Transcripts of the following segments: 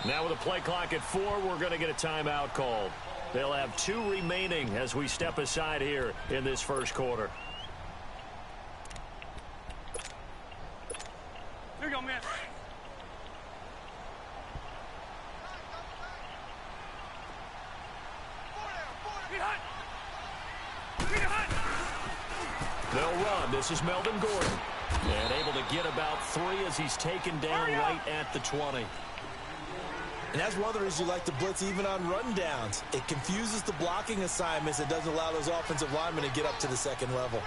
Now with a play clock at 4, we're going to get a timeout called. They'll have 2 remaining as we step aside here in this first quarter. Here you go, man. They'll run. This is Melvin Gordon. And able to get about 3 as he's taken down right at the 20. And that's one of the reasons you like to blitz even on run downs. It confuses the blocking assignments. It doesn't allow those offensive linemen to get up to the second level.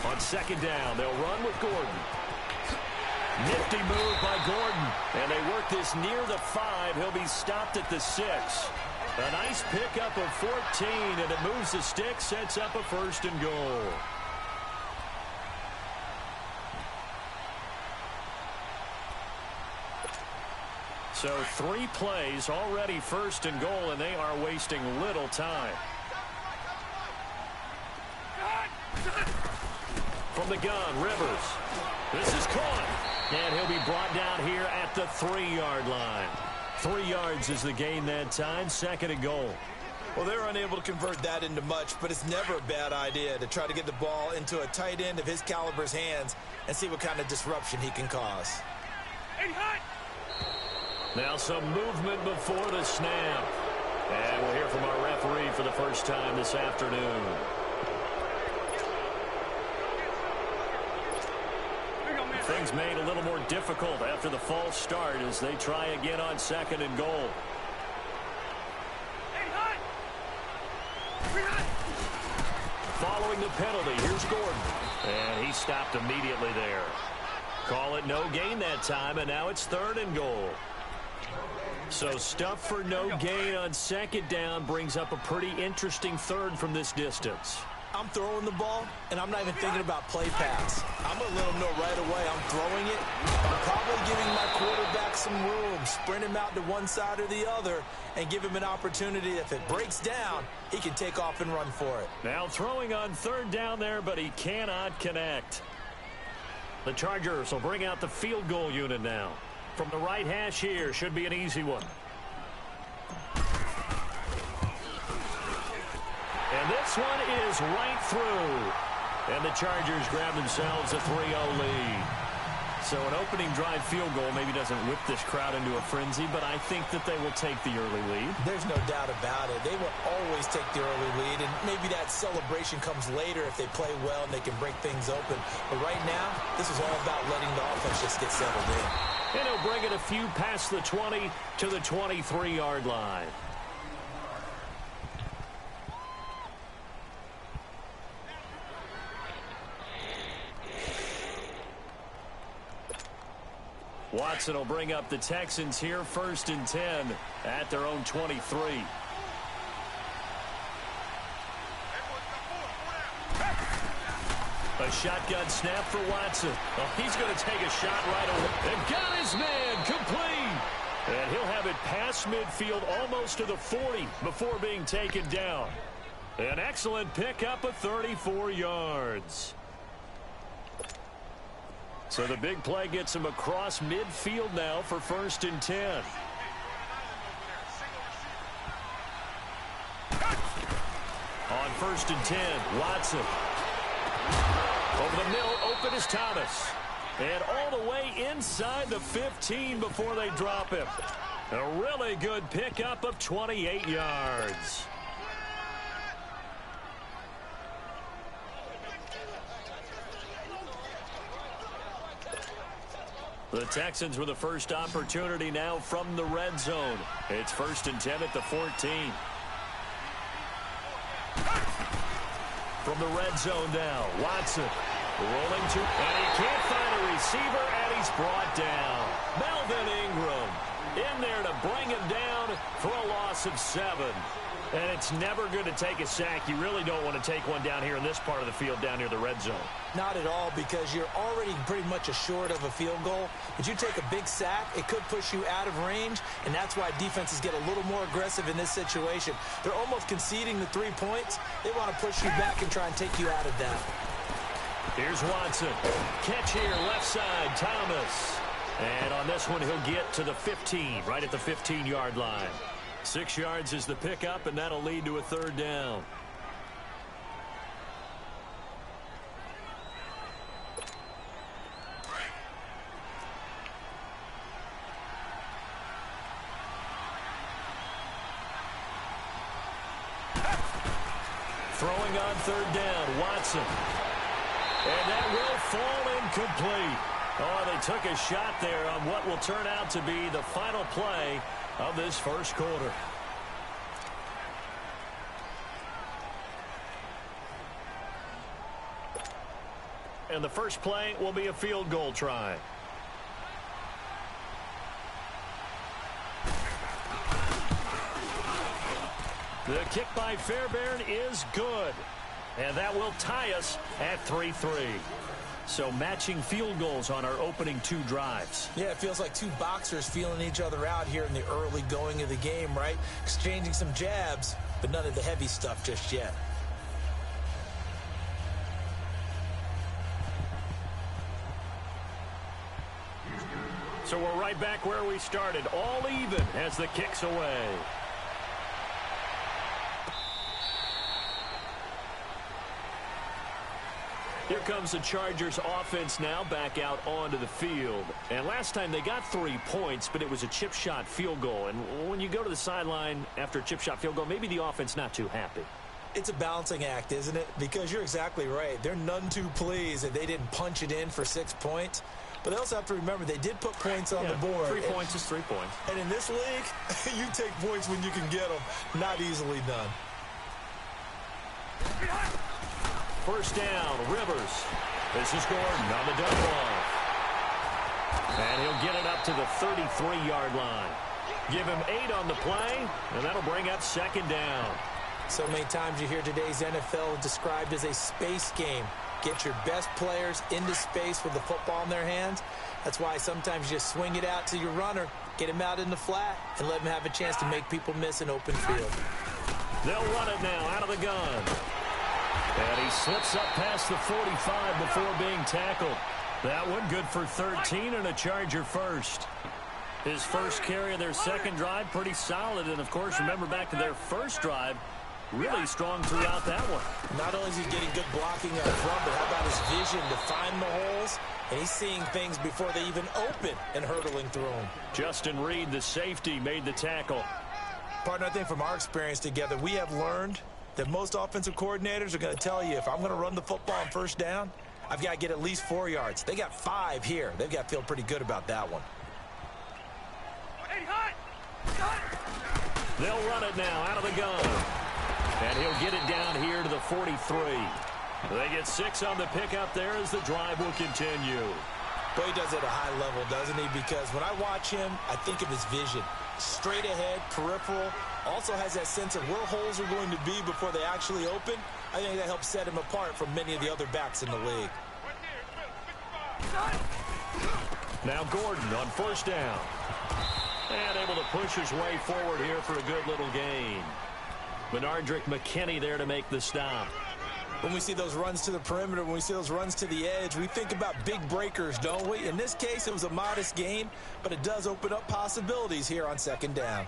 On second down, they'll run with Gordon. Nifty move by Gordon. And they work this near the 5. He'll be stopped at the 6. A nice pickup of 14, and it moves the stick, sets up a 1st and goal. So 3 plays, already 1st and goal, and they are wasting little time. From the gun, Rivers. This is caught, and he'll be brought down here at the 3-yard line. 3 yards is the gain that time, 2nd and goal. Well, they're unable to convert that into much, but it's never a bad idea to try to get the ball into a tight end of his caliber's hands and see what kind of disruption he can cause. Now some movement before the snap. And we'll hear from our referee for the first time this afternoon. Things made a little more difficult after the false start as they try again on 2nd and goal. Following the penalty, here's Gordon. And he stopped immediately there. Call it no gain that time, and now it's 3rd and goal. So stuff for no gain on 2nd down brings up a pretty interesting 3rd from this distance. I'm throwing the ball, and I'm not even thinking about play pass. I'm going to let him know right away I'm throwing it. I'm probably giving my quarterback some room, sprint him out to one side or the other, and give him an opportunity. If it breaks down, he can take off and run for it. Now throwing on 3rd down there, but he cannot connect. The Chargers will bring out the field goal unit now. From the right hash here, should be an easy one. And this one is right through. And the Chargers grab themselves a 3-0 lead. So an opening drive field goal maybe doesn't whip this crowd into a frenzy, but I think that they will take the early lead. There's no doubt about it. They will always take the early lead, and maybe that celebration comes later if they play well and they can break things open. But right now, this is all about letting the offense just get settled in. And he'll bring it a few past the 20 to the 23-yard line. Watson will bring up the Texans here, 1st and 10 at their own 23. A shotgun snap for Watson. Oh, he's going to take a shot right away. And got his man complete. And he'll have it past midfield almost to the 40 before being taken down. An excellent pickup of 34 yards. So the big play gets him across midfield now for 1st and 10. On 1st and 10, Watson. Over the middle, open is Thomas. And all the way inside the 15 before they drop him. A really good pickup of 28 yards. The Texans with the first opportunity now from the red zone. It's 1st and 10 at the 14. From the red zone now, Watson rolling to, and he can't find a receiver, and he's brought down. Melvin Ingram in there to bring him down for a loss of 7. And it's never good to take a sack. You really don't want to take one down here in this part of the field down near the red zone. Not at all, because you're already pretty much assured of a field goal. But you take a big sack, it could push you out of range, and that's why defenses get a little more aggressive in this situation. They're almost conceding the 3 points. They want to push you back and try and take you out of that. Here's Watson. Catch here, left side, Thomas. And on this one, he'll get to the 15, right at the 15-yard line. 6 yards is the pickup, and that'll lead to a third down. Throwing on third down, Watson. And that will fall incomplete. Oh, they took a shot there on what will turn out to be the final play of this first quarter. And the first play will be a field goal try. The kick by Fairbairn is good. And that will tie us at 3-3. So matching field goals on our opening 2 drives. Yeah, it feels like 2 boxers feeling each other out here in the early going of the game, right? Exchanging some jabs, but none of the heavy stuff just yet. So we're right back where we started, all even as the kick's away. Here comes the Chargers offense now back out onto the field. And last time they got 3 points, but it was a chip shot field goal. And when you go to the sideline after a chip shot field goal, maybe the offense not too happy. It's a balancing act, isn't it? Because you're exactly right. They're none too pleased that they didn't punch it in for 6 points. But they also have to remember they did put points on the board. 3 points is 3 points. And in this league, you take points when you can get them. Not easily done. First down, Rivers. This is Gordon on the double off. And he'll get it up to the 33-yard line. Give him 8 on the play, and that'll bring up second down. So many times you hear today's NFL described as a space game. Get your best players into space with the football in their hands. That's why sometimes you just swing it out to your runner, get him out in the flat, and let him have a chance to make people miss an open field. They'll run it now out of the gun. And he slips up past the 45 before being tackled. That one good for 13 and a Charger first. His first carry of their second drive, pretty solid. And, of course, remember back to their first drive, really strong throughout that one. Not only is he getting good blocking up front, but how about his vision to find the holes? And he's seeing things before they even open and hurtling through them. Justin Reed, the safety, made the tackle. Partner, I think from our experience together, we have learned that most offensive coordinators are going to tell you, if I'm going to run the football on first down, I've got to get at least 4 yards. They got 5 here. They've got to feel pretty good about that one. They'll run it now out of the gun. And he'll get it down here to the 43. They get 6 on the pickup there as the drive will continue. Boy, he does it at a high level, doesn't he? Because when I watch him, I think of his vision. Straight ahead, peripheral. Also has that sense of where holes are going to be before they actually open. I think that helps set him apart from many of the other backs in the league. Now Gordon on first down. And able to push his way forward here for a good little gain. Benardrick McKinney there to make the stop. When we see those runs to the perimeter, when we see those runs to the edge, we think about big breakers, don't we? In this case, it was a modest gain, but it does open up possibilities here on second down.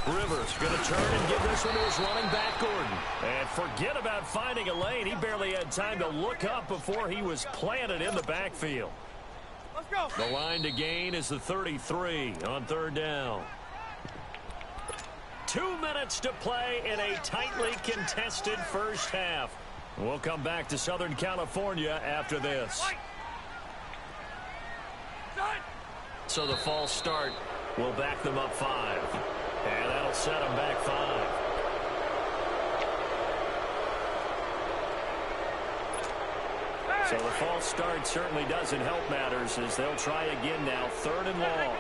Rivers going to turn and give this one to his running back, Gordon. And forget about finding a lane. He barely had time to look up before he was planted in the backfield. Let's go. The line to gain is the 33 on third down. 2 minutes to play in a tightly contested first half. We'll come back to Southern California after this. So the false start will back them up 5. And that'll set them back 5. So the false start certainly doesn't help matters as they'll try again now, 3rd and long.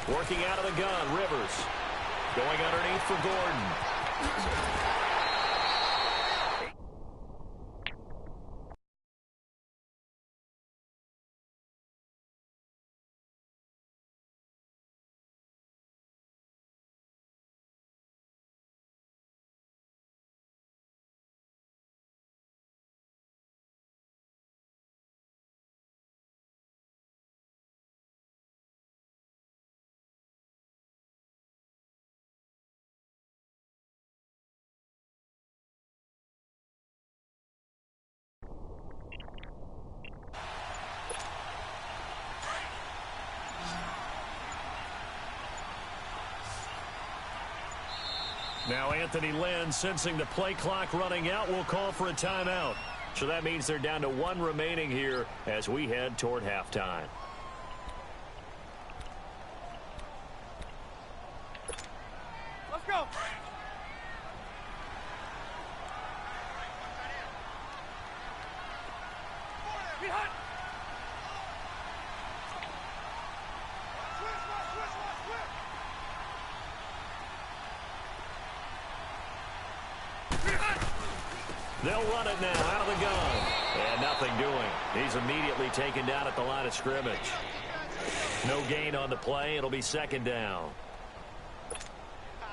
Working out of the gun, Rivers. Going underneath for Gordon. Now Anthony Lynn, sensing the play clock running out, will call for a timeout. So that means they're down to 1 remaining here as we head toward halftime. Let's go. Be hot. They'll run it now out of the gun. And nothing doing. He's immediately taken down at the line of scrimmage. No gain on the play. It'll be second down.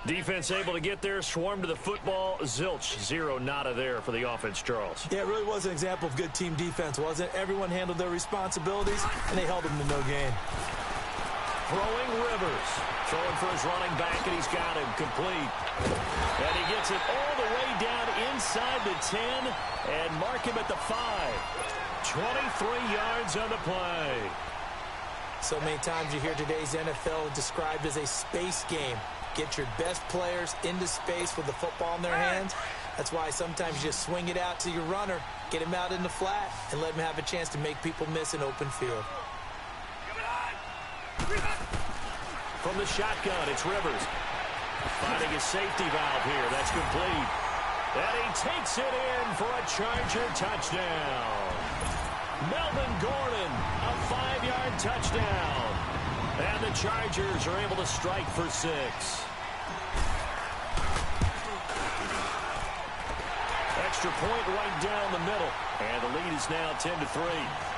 Defense able to get there, swarm to the football. Zilch, 0 nada there for the offense, Charles. Yeah, it really was an example of good team defense, wasn't it? Everyone handled their responsibilities, and they held them to no gain. Throwing Rivers. Throwing for his running back, and he's got him complete. And he gets it all the way down inside the 10 and mark him at the 5. 23 yards on the play. So many times you hear today's NFL described as a space game. Get your best players into space with the football in their hands. That's why sometimes you just swing it out to your runner, get him out in the flat, and let him have a chance to make people miss an open field. From the shotgun, it's Rivers. Finding his safety valve here. That's complete. And he takes it in for a Charger touchdown. Melvin Gordon, a 5-yard touchdown. And the Chargers are able to strike for 6. Extra point right down the middle. And the lead is now 10-3.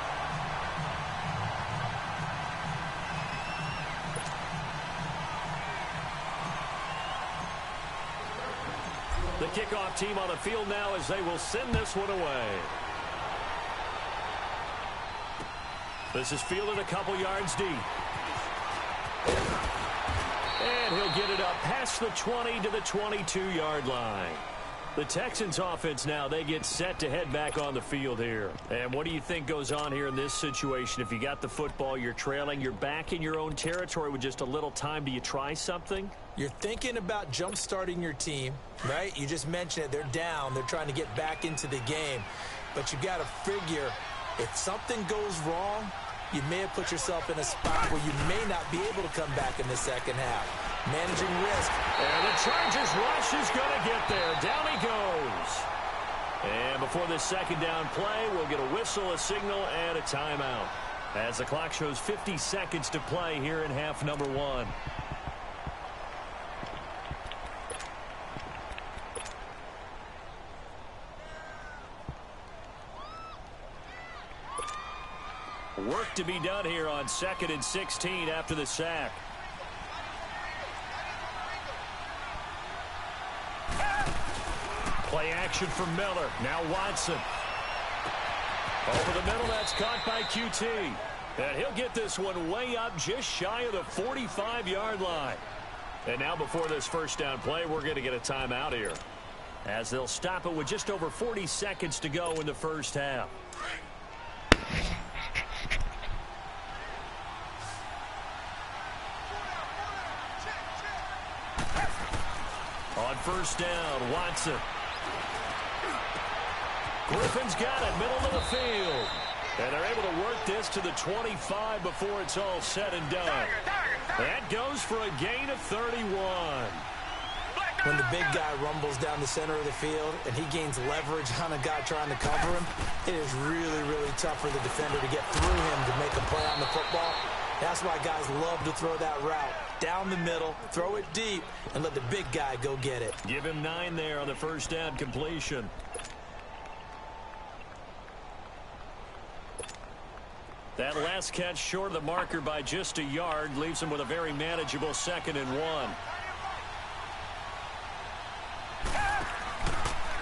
The kickoff team on the field now as they will send this one away. This is fielded a couple yards deep. And he'll get it up past the 20 to the 22-yard line. The Texans offense now, they get set to head back on the field here. And what do you think goes on here in this situation? If you got the football, you're trailing, you're back in your own territory with just a little time. Do you try something? You're thinking about jump-starting your team, right? You just mentioned it. They're down. They're trying to get back into the game. But you got to figure if something goes wrong, you may have put yourself in a spot where you may not be able to come back in the second half. Managing risk. And the Chargers rush is going to get there. Down he goes. And before this second down play, we'll get a whistle, a signal, and a timeout. As the clock shows 50 seconds to play here in half number 1. Work to be done here on 2nd and 16 after the sack. Play action for Miller. Now Watson. Over the middle, that's caught by QT. And he'll get this one way up just shy of the 45-yard line. And now before this first down play, we're going to get a timeout here, as they'll stop it with just over 40 seconds to go in the first half. On first down, Watson. Griffin's got it, middle of the field. And they're able to work this to the 25 before it's all said and done. That goes for a gain of 31. When the big guy rumbles down the center of the field and he gains leverage on a guy trying to cover him, it is really, really tough for the defender to get through him to make a play on the football. That's why guys love to throw that route. Down the middle, throw it deep, and let the big guy go get it. Give him 9 there on the first down completion. That last catch short of the marker by just a yard leaves him with a very manageable 2nd and 1.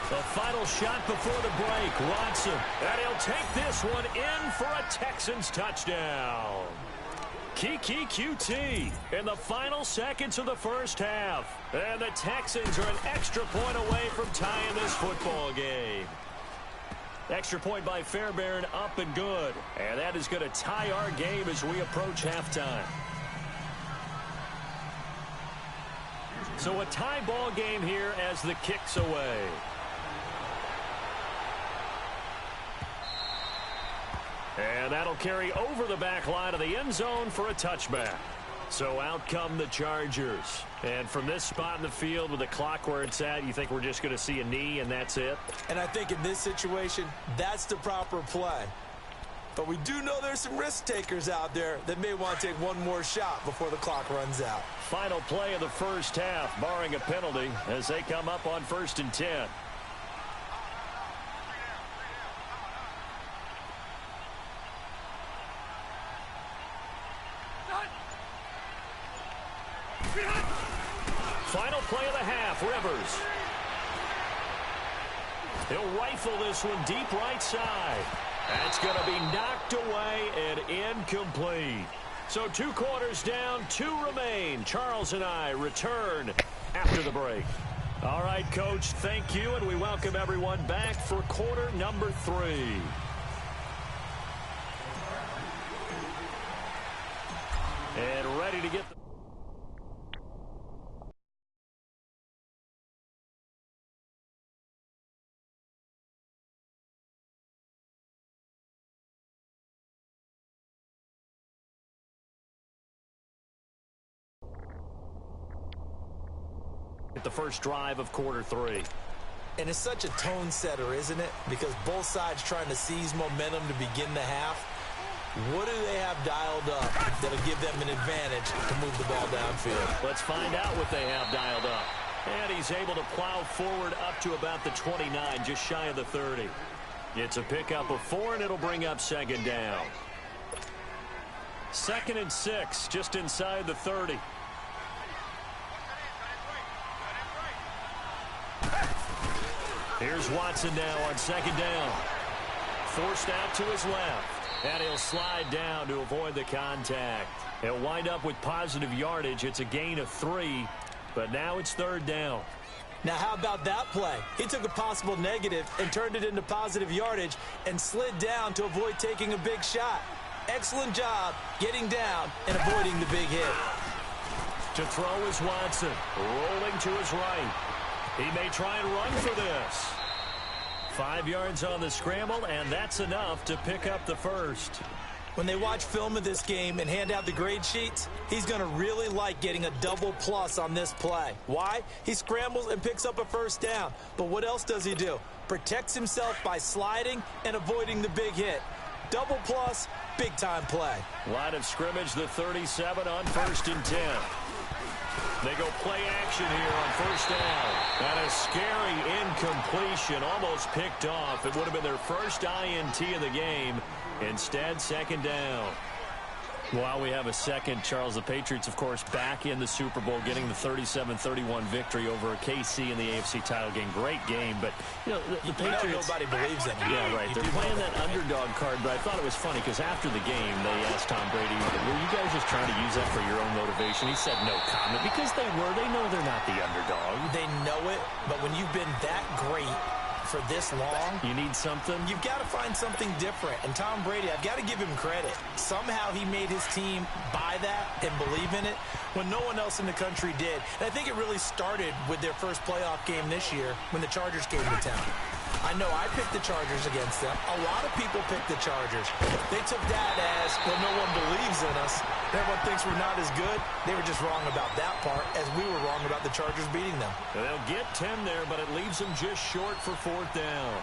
The final shot before the break, Watson. And he'll take this one in for a Texans touchdown. Kiki QT in the final seconds of the first half. And the Texans are an extra point away from tying this football game. Extra point by Fairbairn, up and good. And that is going to tie our game as we approach halftime. So a tie ball game here as the kick's away. And that'll carry over the back line of the end zone for a touchback. So out come the Chargers. And from this spot in the field with the clock where it's at, you think we're just going to see a knee and that's it? And I think in this situation, that's the proper play. But we do know there's some risk takers out there that may want to take one more shot before the clock runs out. Final play of the first half, barring a penalty, as they come up on 1st and 10. Final play of the half, Rivers. He'll rifle this one deep right side. That's going to be knocked away and incomplete. So 2 quarters down, 2 remain. Charles and I return after the break. All right, Coach, thank you, and we welcome everyone back for quarter number 3. And ready to get the first drive of quarter 3. And it's such a tone setter, isn't it? Because both sides trying to seize momentum to begin the half. What do they have dialed up that'll give them an advantage to move the ball downfield? Let's find out what they have dialed up. And he's able to plow forward up to about the 29, just shy of the 30. It's a pickup of 4, and it'll bring up 2nd down. 2nd and 6, just inside the 30. Here's Watson now on 2nd down. Forced out to his left. And he'll slide down to avoid the contact. He'll wind up with positive yardage. It's a gain of 3, but now it's 3rd down. Now, how about that play? He took a possible negative and turned it into positive yardage and slid down to avoid taking a big shot. Excellent job getting down and avoiding the big hit. To throw is Watson, rolling to his right. He may try and run for this. 5 yards on the scramble, and that's enough to pick up the first. When they watch film of this game and hand out the grade sheets, he's going to really like getting a double plus on this play. Why? He scrambles and picks up a first down. But what else does he do? Protects himself by sliding and avoiding the big hit. Double plus, big-time play. Line of scrimmage, the 37 on 1st and 10. They go play action here on 1st down. And a scary incompletion, almost picked off. It would have been their first INT of the game. Instead, 2nd down. While we have a second, Charles, the Patriots, of course, back in the Super Bowl, getting the 37-31 victory over KC in the AFC title game. Great game, but, you know, the Patriots... nobody believes in it. Yeah, right. They're playing that underdog card, but I thought it was funny because after the game, they asked Tom Brady, were you guys just trying to use that for your own motivation? He said no comment because they were. They know they're not the underdog. They know it, but when you've been that great for this long, you need something. You've got to find something different. And Tom Brady, I've got to give him credit. Somehow he made his team buy that and believe in it when no one else in the country did. And I think it really started with their first playoff game this year when the Chargers came to town. I know I picked the Chargers against them. A lot of people picked the Chargers. They took that as, well, no one believes in us. Everyone thinks we're not as good. They were just wrong about that part, as we were wrong about the Chargers beating them. And they'll get 10 there, but it leaves them just short for 4th down.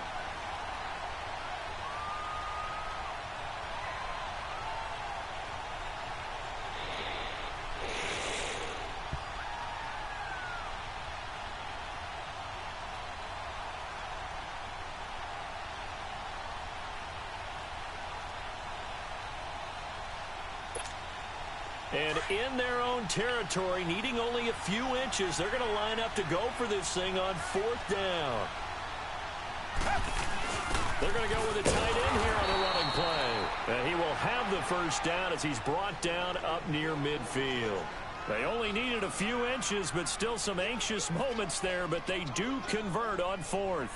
And in their own territory, needing only a few inches, they're going to line up to go for this thing on 4th down. They're going to go with a tight end here on the running play. And he will have the first down as he's brought down up near midfield. They only needed a few inches, but still some anxious moments there, but they do convert on 4th.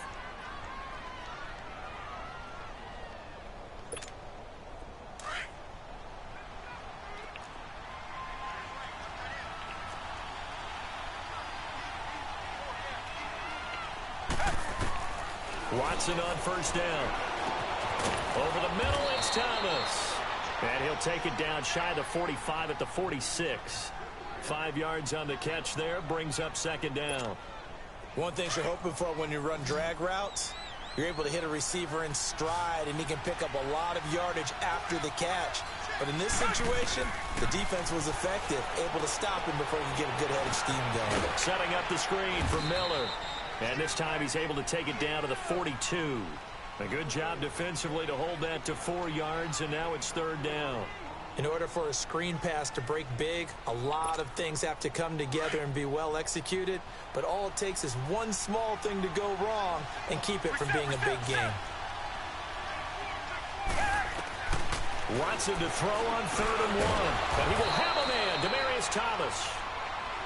Watson on first down. Over the middle, it's Thomas. And he'll take it down shy of the 45 at the 46. 5 yards on the catch there, brings up 2nd down. One thing you're hoping for when you run drag routes, you're able to hit a receiver in stride, and he can pick up a lot of yardage after the catch. But in this situation, the defense was effective, able to stop him before he could get a good head of steam going. Setting up the screen for Miller. And this time he's able to take it down to the 42. A good job defensively to hold that to 4 yards, and now it's 3rd down. In order for a screen pass to break big, a lot of things have to come together and be well executed. But all it takes is one small thing to go wrong and keep it from being a big game. Watson to throw on 3rd and 1. And he will have a man, Demaryius Thomas.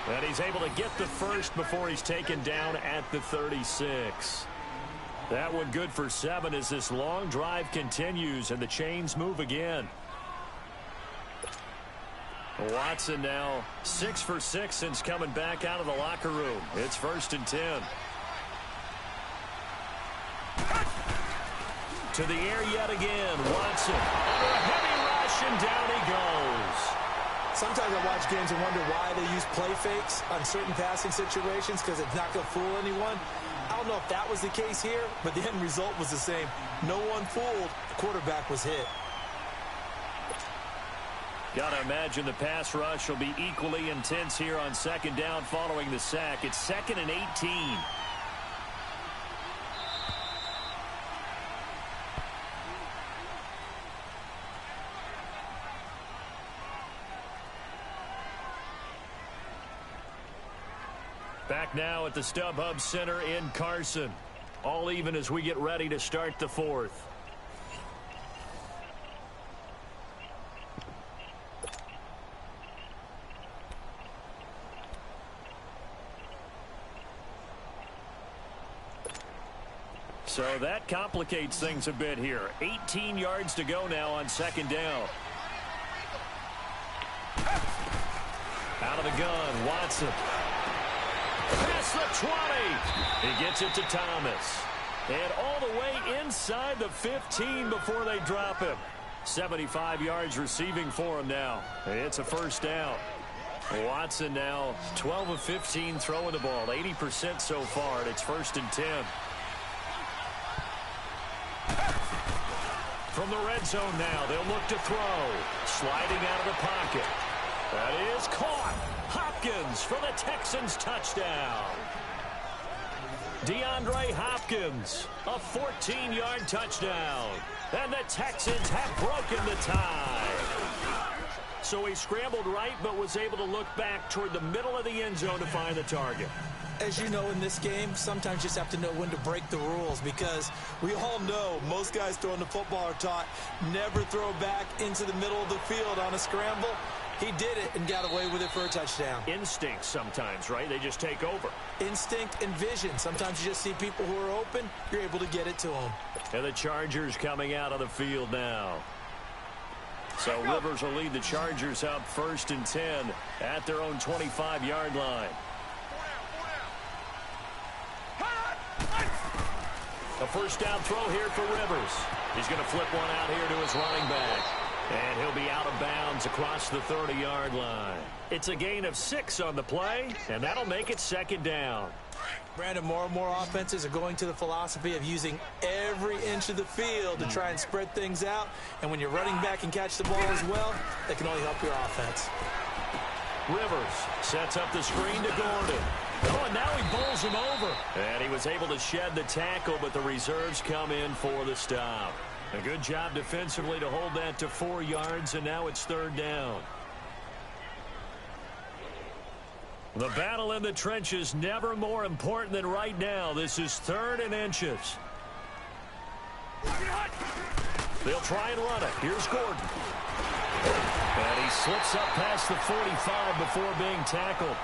And he's able to get the first before he's taken down at the 36. That one good for 7 as this long drive continues and the chains move again. Watson now 6 for 6 since coming back out of the locker room. It's 1st and 10. To the air yet again. Watson under a heavy rush, and down he goes. Sometimes I watch games and wonder why they use play fakes on certain passing situations, because it's not going to fool anyone. I don't know if that was the case here, but the end result was the same. No one fooled. The quarterback was hit. Got to imagine the pass rush will be equally intense here on 2nd down following the sack. It's 2nd and 18. Back now at the StubHub Center in Carson. All even as we get ready to start the 4th. So that complicates things a bit here. 18 yards to go now on 2nd down. Out of the gun, Watson. Past the 20. He gets it to Thomas. And all the way inside the 15 before they drop him. 75 yards receiving for him now. It's a 1st down. Watson now 12 of 15 throwing the ball. 80% so far, and it's 1st and 10. From the red zone now, they'll look to throw. Sliding out of the pocket. That is caught. Hopkins for the Texans touchdown. DeAndre Hopkins, a 14-yard touchdown. And the Texans have broken the tie. So he scrambled right, but was able to look back toward the middle of the end zone to find the target. As you know, in this game, sometimes you just have to know when to break the rules, because we all know most guys throwing the football are taught never throw back into the middle of the field on a scramble. He did it and got away with it for a touchdown. Instinct sometimes, right? They just take over. Instinct and vision. Sometimes you just see people who are open, you're able to get it to them. And the Chargers coming out of the field now. So Rivers will lead the Chargers up 1st and 10 at their own 25-yard line. A 1st down throw here for Rivers. He's going to flip one out here to his running back. And he'll be out of bounds across the 30-yard line. It's a gain of 6 on the play, and that'll make it 2nd down. Brandon, more and more offenses are going to the philosophy of using every inch of the field to try and spread things out. And when you're running back and catch the ball as well, that can only help your offense. Rivers sets up the screen to Gordon. Oh, and now he bowls him over. And he was able to shed the tackle, but the reserves come in for the stop. A good job defensively to hold that to 4 yards, and now it's 3rd down. The battle in the trenches never more important than right now. This is 3rd and inches. They'll try and run it. Here's Gordon. And he slips up past the 45 before being tackled.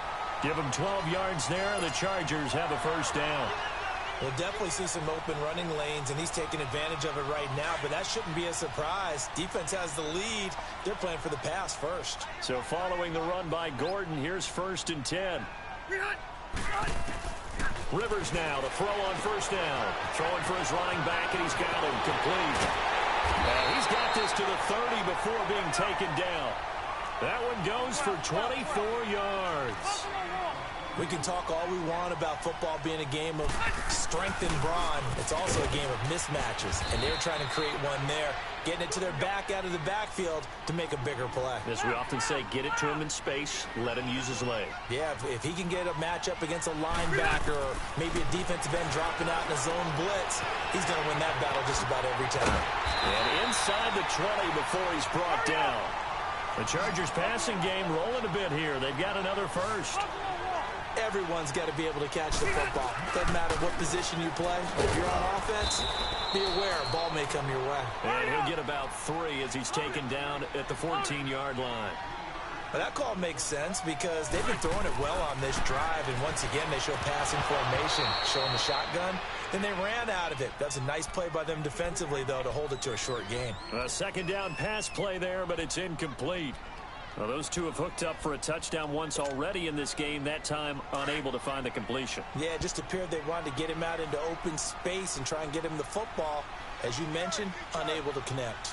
Give him 12 yards there. The Chargers have a first down. We'll definitely see some open running lanes, and he's taking advantage of it right now, but that shouldn't be a surprise. Defense has the lead. They're playing for the pass first. So following the run by Gordon, here's 1st and 10. Rivers now to throw on first down. Throwing for his running back, and he's got him complete. He's got this to the 30 before being taken down. That one goes for 24 yards. We can talk all we want about football being a game of strength and brawn. It's also a game of mismatches, and they're trying to create one there, getting it to their back out of the backfield to make a bigger play. As we often say, get it to him in space, let him use his leg. Yeah, if he can get a matchup against a linebacker or maybe a defensive end dropping out in a zone blitz, he's going to win that battle just about every time. And inside the 20 before he's brought down. The Chargers passing game rolling a bit here. They've got another first. Everyone's got to be able to catch the football. Doesn't matter what position you play. If you're on offense, be aware a ball may come your way. And he'll get about 3 as he's taken down at the 14-yard line. But that call makes sense because they've been throwing it well on this drive, and once again they show passing formation, showing the shotgun. Then they ran out of it. That's a nice play by them defensively, though, to hold it to a short gain. A 2nd down pass play there, but it's incomplete. Well, those two have hooked up for a touchdown once already in this game, that time unable to find the completion. Yeah, it just appeared they wanted to get him out into open space and try and get him the football. As you mentioned, unable to connect.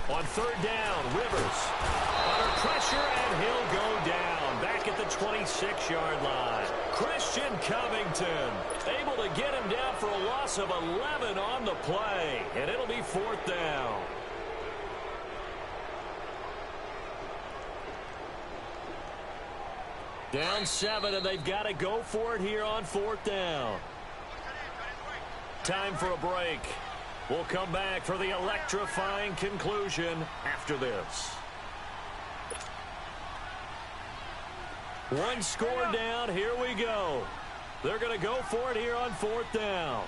On 3rd down, Rivers under pressure, and he'll go down back at the 26-yard line. Christian Covington able to get him down for a loss of 11 on the play, and it'll be 4th down. Down 7, and they've got to go for it here on 4th down. Time for a break. We'll come back for the electrifying conclusion after this. One score down. Here we go. They're going to go for it here on 4th down.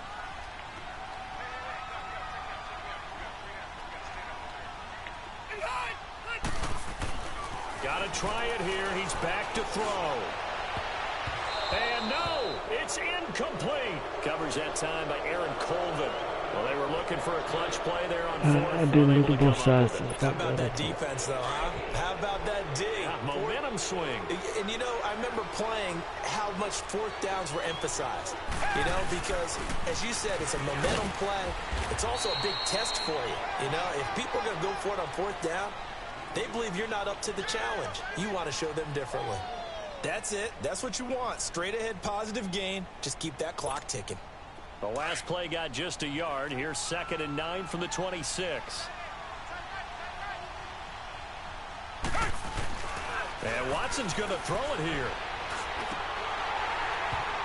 Got to try it here. He's back to throw. And no, it's incomplete. Covers that time by Aaron Colvin. Well, they were looking for a clutch play there on 4th. I do look at both sides. How about that defense, though, huh? How about that D? Momentum swing. And, you know, I remember playing how much 4th downs were emphasized. You know, because, as you said, it's a momentum play. It's also a big test for you. You know, if people are going to go for it on 4th down, they believe you're not up to the challenge. You want to show them differently. That's it. That's what you want. Straight ahead positive gain. Just keep that clock ticking. The last play got just a yard. Here's 2nd and 9 from the 26. And Watson's going to throw it here.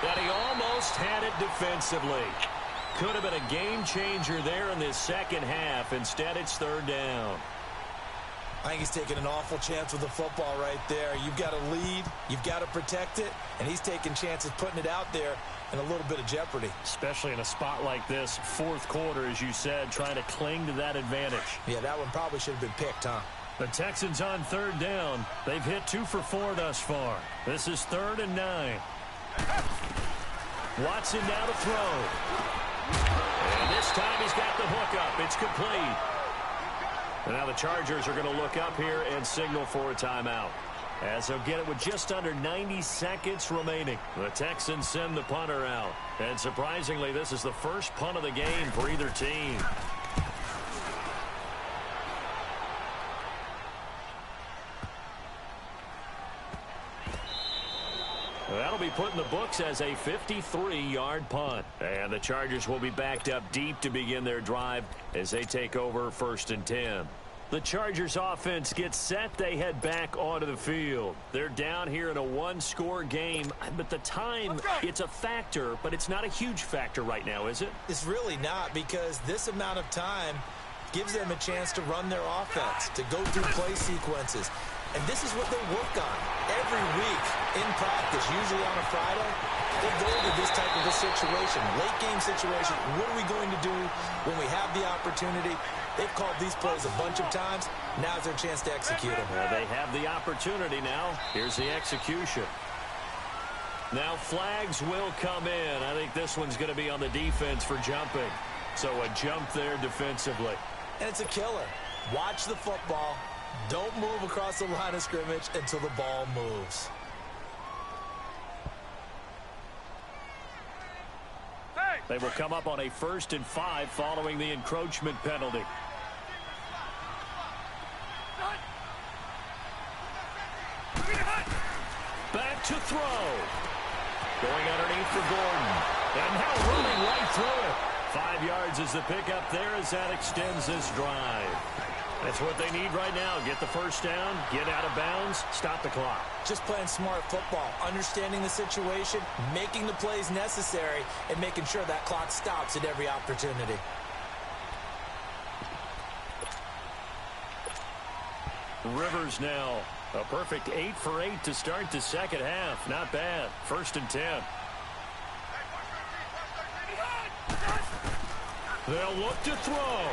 But he almost had it defensively. Could have been a game changer there in this 2nd half. Instead, it's 3rd down. I think he's taking an awful chance with the football right there. You've got to lead. You've got to protect it. And he's taking chances putting it out there in a little bit of jeopardy. Especially in a spot like this, 4th quarter, as you said, trying to cling to that advantage. Yeah, that one probably should have been picked, huh? The Texans on 3rd down. They've hit 2 for 4 thus far. This is 3rd and 9. Watson now to throw. And this time he's got the hook up. It's complete. And now the Chargers are going to look up here and signal for a timeout, as they'll get it with just under 90 seconds remaining. The Texans send the punter out. And surprisingly, this is the first punt of the game for either team. That'll be put in the books as a 53-yard punt. And the Chargers will be backed up deep to begin their drive as they take over 1st and 10. The Chargers offense gets set. They head back onto the field. They're down here in a 1-score game. But the time, it's a factor, but it's not a huge factor right now, is it? It's really not, because this amount of time, gives them a chance to run their offense, to go through play sequences. And this is what they work on every week in practice, usually on a Friday. They go into this type of a situation, late game situation. What are we going to do when we have the opportunity? They've called these plays a bunch of times. Now's their chance to execute them. Well, they have the opportunity now. Here's the execution. Now flags will come in. I think this one's going to be on the defense for jumping. So a jump there defensively. And it's a killer. Watch the football. Don't move across the line of scrimmage until the ball moves. They will come up on a 1st and 5 following the encroachment penalty. Back to throw. Going underneath for Gordon. And now running right through it. 5 yards is the pickup there as that extends this drive. That's what they need right now. Get the first down, get out of bounds, stop the clock. Just playing smart football, understanding the situation, making the plays necessary, and making sure that clock stops at every opportunity. Rivers now. A perfect 8 for 8 to start the second half. Not bad. 1st and 10. They'll look to throw.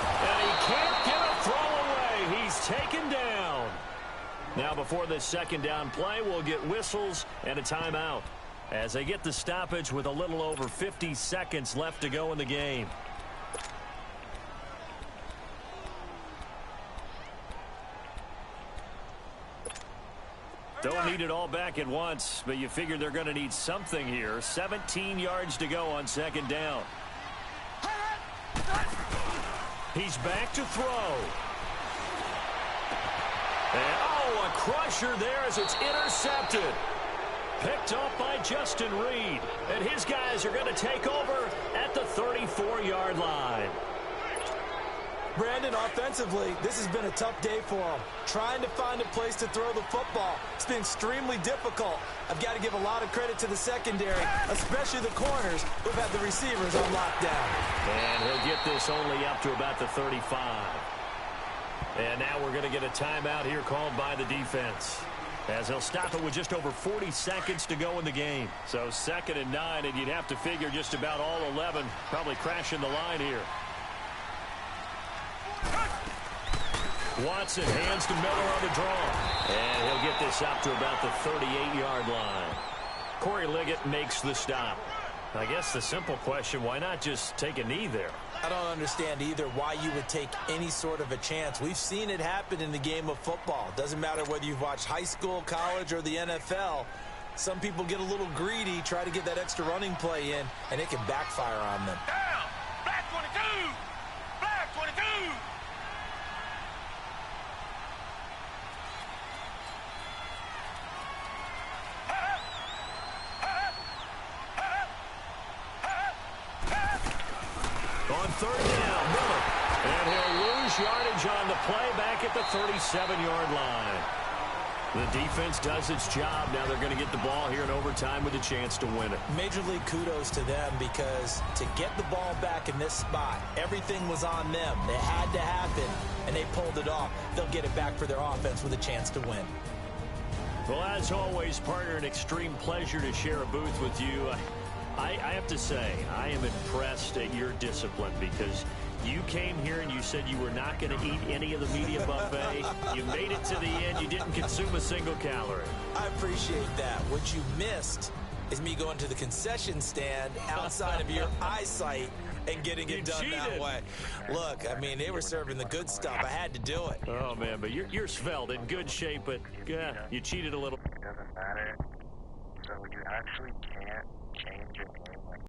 And he can't get a throw away. He's taken down. Now before this second down play, we'll get whistles and a timeout as they get the stoppage with a little over 50 seconds left to go in the game. Don't need it all back at once, but you figure they're going to need something here. 17 yards to go on second down. He's back to throw. And, oh, a crusher there as it's intercepted. Picked up by Justin Reed. And his guys are going to take over at the 34-yard line. Brandon, offensively, this has been a tough day for them. Trying to find a place to throw the football. It's been extremely difficult. I've got to give a lot of credit to the secondary, especially the corners who've had the receivers on lockdown. And he'll get this only up to about the 35. And now we're going to get a timeout here called by the defense, as he'll stop it with just over 40 seconds to go in the game. So 2nd and 9, and you'd have to figure just about all 11 probably crashing the line here. Watson hands to Miller on the draw. And he'll get this up to about the 38-yard line. Corey Liggett makes the stop. I guess the simple question, why not just take a knee there? I don't understand either why you would take any sort of a chance. We've seen it happen in the game of football. Doesn't matter whether you've watched high school, college, or the NFL. Some people get a little greedy, try to get that extra running play in, and it can backfire on them. Down! Black 22! Black 22! On 3rd down, Miller. And he'll lose yardage on the play back at the 37-yard line. The defense does its job. Now they're going to get the ball here in overtime with a chance to win it. Major league kudos to them, because to get the ball back in this spot, everything was on them. It had to happen, and they pulled it off. They'll get it back for their offense with a chance to win. Well, as always, partner, an extreme pleasure to share a booth with you. I have to say, I am impressed at your discipline, because you came here and you said you were not going to eat any of the media buffet. You made it to the end. You didn't consume a single calorie. I appreciate that. What you missed is me going to the concession stand outside of your eyesight and getting it done that way. Look, I mean, they were serving the good stuff. I had to do it. Oh, man, but you're svelte, in good shape, but you cheated a little. It doesn't matter. So you actually can't change your name.